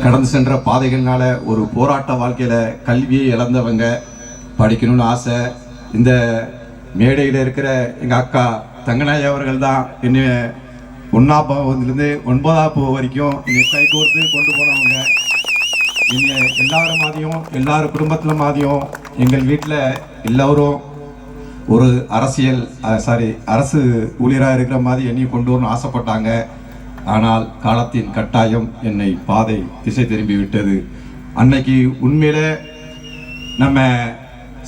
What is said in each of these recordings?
கடந்து சென்ற பாதைகள்னால ஒரு போராட்ட வாழ்க்கையில் கல்வியை இழந்தவங்க படிக்கணும்னு ஆசை. இந்த மேடையில் இருக்கிற எங்கள் அக்கா தங்கநாயகி அவர்கள் தான் என்னை 1ஆம் வகுப்புலேருந்து 9ஆம் வகுப்பு வரைக்கும் என்னை கை கோர்த்து கொண்டு போனவங்க. என்னை எல்லாரும் மாதிரியும் எல்லாரும் குடும்பத்தில் மாதிரியும் எங்கள் வீட்டில் எல்லோரும் ஒரு அரசு ஊழியராக இருக்கிற மாதிரி என்னையும் கொண்டு வரணும்னு ஆசைப்பட்டாங்க. ஆனால் காலத்தின் கட்டாயம் என்னை பாதை திசை திரும்பி விட்டது. அன்னைக்கு உண்மையில நம்ம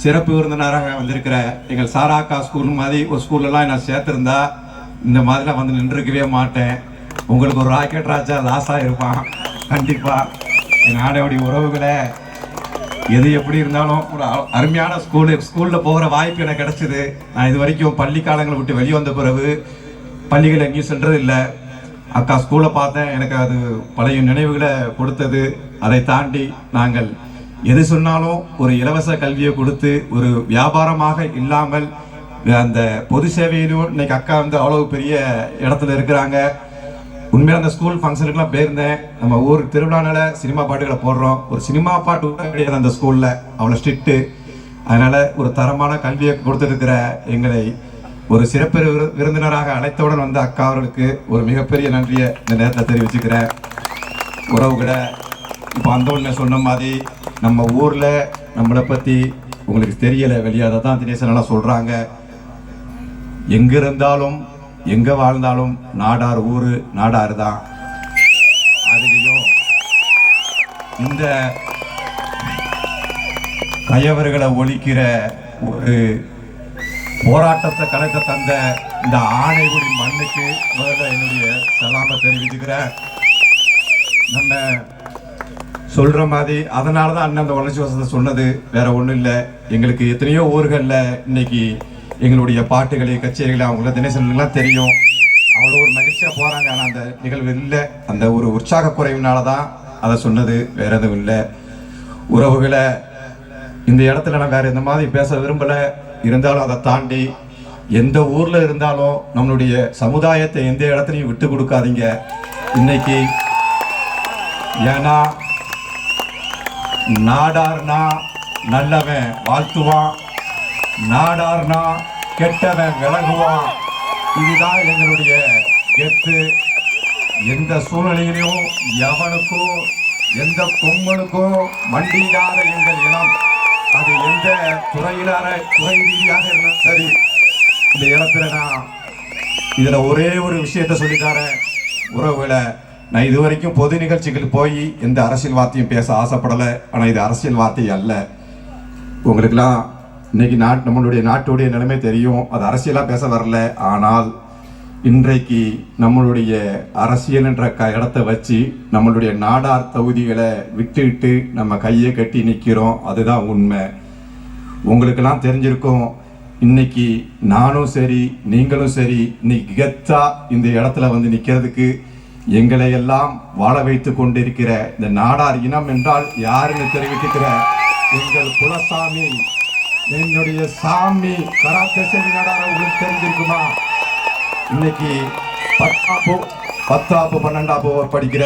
சிறப்பு விருந்தினராக வந்திருக்கிற எங்கள் சாராக்கா ஸ்கூல் மாதிரி ஒரு ஸ்கூல்லலாம் நான் சேர்த்துருந்தா இந்த மாதிரிலாம் வந்து நின்றுக்கவே மாட்டேன். உங்களுக்கு ஒரு ராக்கெட் ராஜா லாஸாக இருப்பான். கண்டிப்பாக என் ஆடையோடைய உறவுகளை எது எப்படி இருந்தாலும் ஒரு அருமையான ஸ்கூலில் போகிற வாய்ப்பு எனக்கு கிடச்சிது. நான் இது வரைக்கும் பள்ளி காலங்களை விட்டு வெளியே வந்த பிறகு பள்ளிகள் எங்கேயும் சென்றது இல்லை. அக்கா ஸ்கூலை பார்த்தேன், எனக்கு அது பழைய நினைவுகளை கொடுத்தது. அதை தாண்டி நாங்கள் எது சொன்னாலும் ஒரு இலவச கல்வியை கொடுத்து ஒரு வியாபாரமாக இல்லாமல் அந்த பொது சேவையிலும் இன்னைக்கு அக்கா வந்து அவ்வளோ பெரிய இடத்துல இருக்கிறாங்க. உண்மையாக அந்த ஸ்கூல் ஃபங்க்ஷனுக்குலாம் போயிருந்தேன். நம்ம ஊர் திருவிழானால சினிமா பாட்டுகளை போடுறோம். ஒரு சினிமா பாட்டு கிடையாது அந்த ஸ்கூலில், அவ்வளோ ஸ்ட்ரிக்ட்டு. அதனால் ஒரு தரமான கல்வியை கொடுத்துருக்கிற எங்களை ஒரு சிறப்பு விருந்தினராக அழைத்தவுடன் வந்த அக்கா அவர்களுக்கு ஒரு மிகப்பெரிய நன்றியை இந்த நேரத்தை தெரிவிச்சுக்கிறேன். உறவுகளை இப்போ அந்த சொன்ன மாதிரி நம்ம ஊரில் நம்மளை பற்றி உங்களுக்கு தெரியலை, வெளியாக தான் தினேசனெல்லாம் சொல்கிறாங்க. எங்கே இருந்தாலும் எங்கே வாழ்ந்தாலும் நாடார் ஊர் நாடார் தான். அதுலேயும் இந்த கயவர்களை ஒழிக்கிற ஒரு போராட்டத்தை கலைக்க தந்த இந்த ஆணைக்குடி மண்ணுக்கு முதல்ல என்னுடைய சலாமை தெரிவிச்சுக்கிறேன். நம்ம சொல்ற மாதிரி அதனால தான் அண்ணன் அந்த வளர்ச்சி வசத்தை சொன்னது, வேற ஒன்றும் இல்லை. எங்களுக்கு எத்தனையோ ஊர்களில் இன்னைக்கு எங்களுடைய பாட்டுகளை கச்சேரிகளை அவங்கள தினேசன்லாம் தெரியும், அவ்வளோ ஒரு மகிழ்ச்சியாக போகிறாங்க. ஆனால் அந்த நிகழ்வு இல்லை, அந்த ஒரு உற்சாக குறைவினால தான் அதை சொன்னது, வேற எதுவும் இல்லை. உறவுகளை இந்த இடத்துல நான் வேற எந்த மாதிரி பேச விரும்பலை. இருந்தாலும் அதை தாண்டி எந்த ஊர்ல இருந்தாலும் நம்மளுடைய சமுதாயத்தை எந்த இடத்துலையும் விட்டு கொடுக்காதீங்க இன்னைக்கு. ஏன்னா நாடார்னா நல்லவன் வாழ்த்துவான், நாடார்னா கெட்டவன் விலகுவான். இதுதான் எங்களுடைய கெத்து. எந்த சூழ்நிலையிலும் எவனுக்கும் எந்த கொம்பனுக்கும் மண்டியிடாத எங்கள் இனம், அது எந்த துறை ரீதியாக இருந்தாலும் சரி. இந்த இடத்துல நான் இதுல ஒரே ஒரு விஷயத்த சொல்லித்தரேன் உறவுகளை. நான் இது வரைக்கும் பொது நிகழ்ச்சிகள் போய் எந்த அரசியல் வார்த்தையும் பேச ஆசைப்படலை. ஆனால் இது அரசியல் வார்த்தை அல்ல. உங்களுக்கெல்லாம் இன்னைக்கு நம்மளுடைய நாட்டுடைய நிலைமை தெரியும், அது அரசியலாக பேச வரல. ஆனால் இன்றைக்கு நம்மளுடைய அரசியல் என்ற இடத்தை வச்சு நம்மளுடைய நாடார் தொகுதிகளை விட்டுவிட்டு நம்ம கையை கட்டி நிற்கிறோம். அதுதான் உண்மை. உங்களுக்கெல்லாம் தெரிஞ்சிருக்கும், இன்னைக்கு நானும் சரி நீங்களும் சரி இன்னைக்கு கெத்தா இந்த இடத்துல வந்து நிற்கிறதுக்கு எங்களை எல்லாம் வாழ வைத்து கொண்டிருக்கிற இந்த நாடார் இனம் என்றால் யாருன்னு தெரிவிக்கிற எங்கள் குலசாமி, என்னுடைய சாமி கராத்தே செல்வி நாடார் உங்களுக்கு தெரிஞ்சிருக்குமா? இன்னைக்கு 10ஆம் 12ஆம் படிக்கிற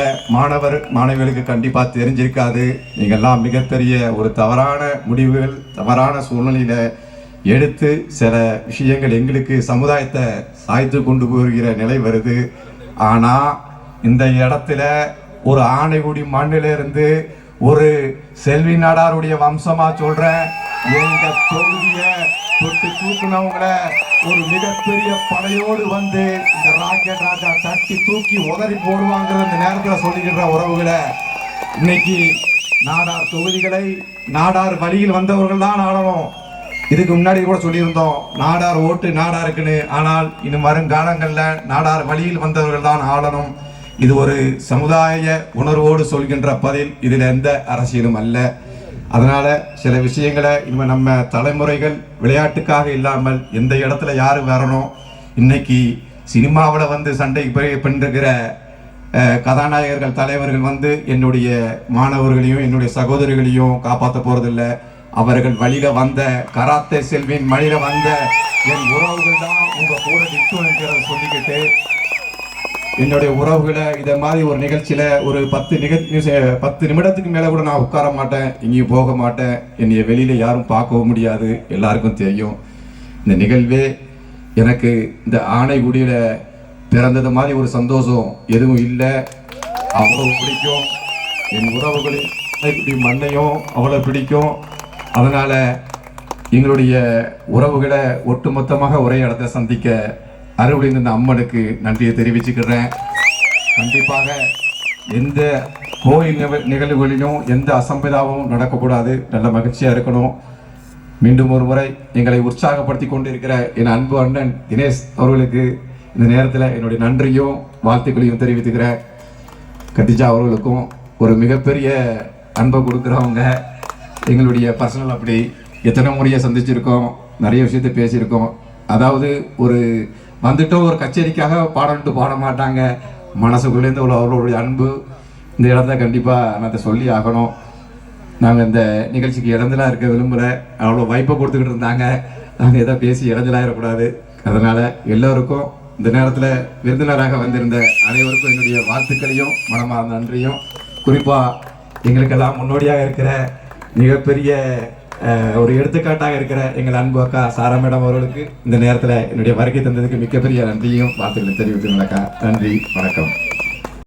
மாணவிகளுக்கு கண்டிப்பா தெரிஞ்சிருக்காது. நீங்கெல்லாம் மிகப்பெரிய ஒரு தவறான முடிவுகள் தவறான சூழ்நிலையில எடுத்து சில விஷயங்கள் எங்களுக்கு சமுதாயத்தை சாய்த்து கொண்டு போகிற நிலை வருது. ஆனா இந்த இடத்துல ஒரு ஆணைக்குடி மண்ணில இருந்து ஒரு செல்வி நாடாருடைய வம்சமா சொல்றேன், எங்க தொகுதிய தொட்டு தூக்குனவங்கள ஒரு மிகப்பெரிய படையோடு வந்து இந்த ராக்கெட் ராஜா தட்டி தூக்கி உதறி போடுவாங்கிற இந்த நேரத்தில் சொல்லிக்கிற உறவுகளை, இன்னைக்கு நாடார் தொகுதிகளை நாடார் வழியில் வந்தவர்கள் தான் ஆளணும். இதுக்கு முன்னாடி கூட சொல்லியிருந்தோம், நாடார் ஓட்டு நாடாருக்குன்னு. ஆனால் இன்னும் வருங்காலங்களில் நாடார் வழியில் வந்தவர்கள் தான் ஆளணும். இது ஒரு சமுதாய உணர்வோடு சொல்கின்ற பதில், இதில் எந்த அரசியலும் அல்ல. அதனால சில விஷயங்களை இனிமேல் நம்ம தலைமுறைகள் விளையாட்டுக்காக இல்லாமல் எந்த இடத்துல யாரு வரணும். இன்னைக்கு சினிமாவில் வந்து சண்டை பண்ணிருக்கிற கதாநாயகர்கள் தலைவர்கள் வந்து என்னுடைய மாணவர்களையும் என்னுடைய சகோதரிகளையும் காப்பாற்ற போறதில்லை. அவர்கள் வழியில வந்த கராத்தே செல்வியின் வழியில வந்த என் உறவுகள் தான் உங்க கூட நிற்கும் என்கிறத சொல்லிக்கிட்டு என்னுடைய உறவுகளை இதை மாதிரி ஒரு நிகழ்ச்சியில் ஒரு 10 நிமிடத்துக்கு மேலே கூட நான் உட்கார மாட்டேன், எங்கேயும் போக மாட்டேன். என்னைய வெளியில் யாரும் பார்க்கவும் முடியாது, எல்லாருக்கும் தெரியும். இந்த நிகழ்வே எனக்கு இந்த ஆனைக்குடியில் பிறந்தது மாதிரி ஒரு சந்தோஷம் எதுவும் இல்லை. அவ்வளோ பிடிக்கும் என் உறவுகளின் ஆனைக்குடி மண்ணையும் அவ்வளோ பிடிக்கும். அதனால் எங்களுடைய உறவுகளை ஒட்டுமொத்தமாக ஒரே இடத்துல சந்திக்க அருள்புரிந்த இந்த அம்மனுக்கு நன்றியை தெரிவிச்சுக்கிறேன். கண்டிப்பாக எந்த கோயில் நிகழ்வுகளிலும் எந்த அசம்பிதாவும் நடக்கக்கூடாது, நல்ல மகிழ்ச்சியாக இருக்கணும். மீண்டும் ஒரு முறை எங்களை உற்சாகப்படுத்தி கொண்டு இருக்கிற என் அன்பு அண்ணன் தினேஷ் அவர்களுக்கு இந்த நேரத்தில் என்னுடைய நன்றியும் வாழ்த்துக்களையும் தெரிவித்துக்கிறேன். கத்திஜா அவர்களுக்கும் ஒரு மிகப்பெரிய அன்பை கொடுக்குறவங்க. எங்களுடைய பர்சனல் அப்படி எத்தனை முறையை சந்திச்சிருக்கோம், நிறைய விஷயத்தை பேசியிருக்கோம். அதாவது ஒரு வந்துட்டோம் ஒரு கச்சேரிக்காக பாடன்ட்டு பாட மாட்டாங்க, மனசுக்குள்ளேருந்து அவர்களுடைய அன்பு. இந்த இடத்த கண்டிப்பாக நான் சொல்லி ஆகணும். நாங்கள் இந்த நிகழ்ச்சிக்கு இறந்தலாக இருக்க விரும்புகிற அவ்வளோ வாய்ப்பை கொடுத்துக்கிட்டு இருந்தாங்க. நாங்கள் எதோ பேசி இறந்தலாயிடக்கூடாது. அதனால் எல்லோருக்கும் இந்த நேரத்தில் விருந்தினராக வந்திருந்த அனைவருக்கும் என்னுடைய வாழ்த்துக்களையும் மனமார்ந்த நன்றியும், குறிப்பாக எங்களுக்கெல்லாம் முன்னோடியாக இருக்கிற மிகப்பெரிய ஒரு எடுத்துக்காட்டாக இருக்கிற எங்கள் அன்பு அக்கா சாரா மேடம் அவர்களுக்கு இந்த நேரத்தில் என்னுடைய வருகை தந்ததுக்கு மிகப்பெரிய நன்றியும் வாழ்த்துக்களை தெரிவித்துள்ளேன். நன்றி, வணக்கம்.